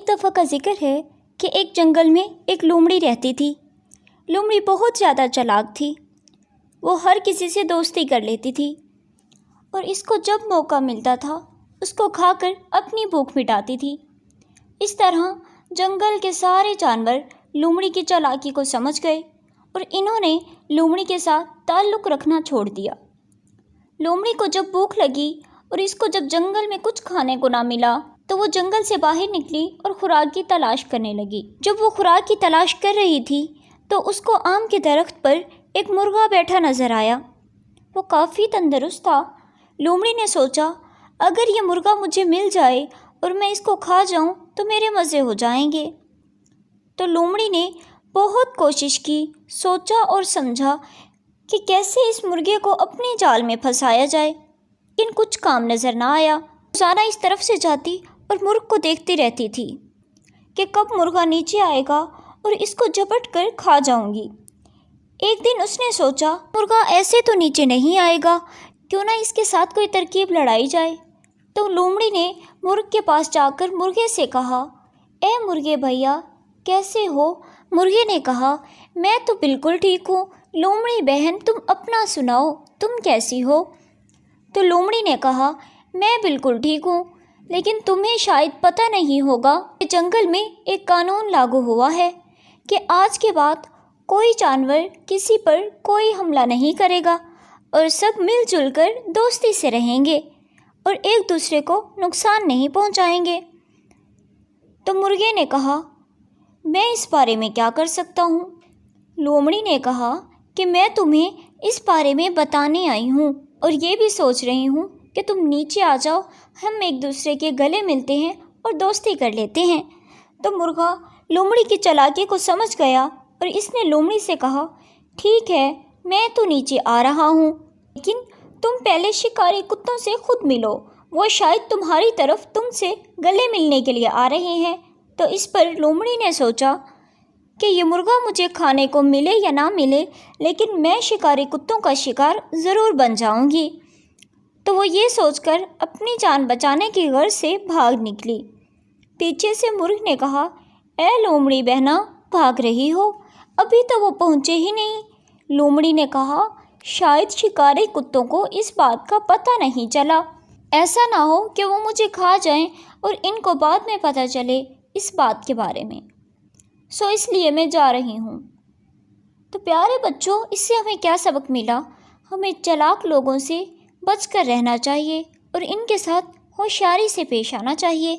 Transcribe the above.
دفعہ کا ذکر ہے کہ ایک جنگل میں ایک لومڑی رہتی تھی۔ لومڑی بہت زیادہ چالاک تھی۔ وہ ہر کسی سے دوستی کر لیتی تھی اور اس کو جب موقع ملتا تھا اس کو کھا کر اپنی بھوک مٹاتی تھی۔ اس طرح جنگل کے سارے جانور لومڑی کی چالاکی کو سمجھ گئے اور انہوں نے لومڑی کے ساتھ تعلق رکھنا چھوڑ دیا۔ لومڑی کو جب بھوک لگی اور اس کو جب جنگل میں کچھ کھانے کو نہ ملا تو وہ جنگل سے باہر نکلی اور خوراک کی تلاش کرنے لگی۔ جب وہ خوراک کی تلاش کر رہی تھی تو اس کو آم کے درخت پر ایک مرغا بیٹھا نظر آیا۔ وہ کافی تندرست تھا۔ لومڑی نے سوچا اگر یہ مرغا مجھے مل جائے اور میں اس کو کھا جاؤں تو میرے مزے ہو جائیں گے۔ تو لومڑی نے بہت کوشش کی، سوچا اور سمجھا کہ کیسے اس مرغے کو اپنے جال میں پھنسایا جائے، لیکن کچھ کام نظر نہ آیا۔ روزانہ اس طرف سے جاتی اور مرغ کو دیکھتی رہتی تھی کہ کب مرغا نیچے آئے گا اور اس کو جھپٹ کر کھا جاؤں گی۔ ایک دن اس نے سوچا مرغا ایسے تو نیچے نہیں آئے گا، کیوں نہ اس کے ساتھ کوئی ترکیب لڑائی جائے۔ تو لومڑی نے مرغ کے پاس جا کر مرغے سے کہا، اے مرغے بھیا کیسے ہو؟ مرغے نے کہا، میں تو بالکل ٹھیک ہوں۔ لومڑی بہن تم اپنا سناؤ، تم کیسی ہو؟ تو لومڑی نے کہا، میں بالکل ٹھیک ہوں، لیکن تمہیں شاید پتہ نہیں ہوگا کہ جنگل میں ایک قانون لاگو ہوا ہے کہ آج کے بعد کوئی جانور کسی پر کوئی حملہ نہیں کرے گا اور سب مل جل کر دوستی سے رہیں گے اور ایک دوسرے کو نقصان نہیں پہنچائیں گے۔ تو مرغے نے کہا، میں اس بارے میں کیا کر سکتا ہوں؟ لومڑی نے کہا کہ میں تمہیں اس بارے میں بتانے آئی ہوں اور یہ بھی سوچ رہی ہوں کہ تم نیچے آ جاؤ، ہم ایک دوسرے کے گلے ملتے ہیں اور دوستی کر لیتے ہیں۔ تو مرغا لومڑی کی چالاکی کو سمجھ گیا اور اس نے لومڑی سے کہا، ٹھیک ہے میں تو نیچے آ رہا ہوں، لیکن تم پہلے شکاری کتوں سے خود ملو، وہ شاید تمہاری طرف تم سے گلے ملنے کے لیے آ رہے ہیں۔ تو اس پر لومڑی نے سوچا کہ یہ مرغا مجھے کھانے کو ملے یا نہ ملے، لیکن میں شکاری کتوں کا شکار ضرور بن جاؤں گی۔ تو وہ یہ سوچ کر اپنی جان بچانے کی غرض سے بھاگ نکلی۔ پیچھے سے مرغ نے کہا، اے لومڑی بہنا بھاگ رہی ہو، ابھی تو وہ پہنچے ہی نہیں۔ لومڑی نے کہا، شاید شکاری کتوں کو اس بات کا پتہ نہیں چلا، ایسا نہ ہو کہ وہ مجھے کھا جائیں اور ان کو بعد میں پتہ چلے اس بات کے بارے میں، سو اس لیے میں جا رہی ہوں۔ تو پیارے بچوں، اس سے ہمیں کیا سبق ملا؟ ہمیں چالاک لوگوں سے بچ کر رہنا چاہیے اور ان کے ساتھ ہوشیاری سے پیش آنا چاہیے۔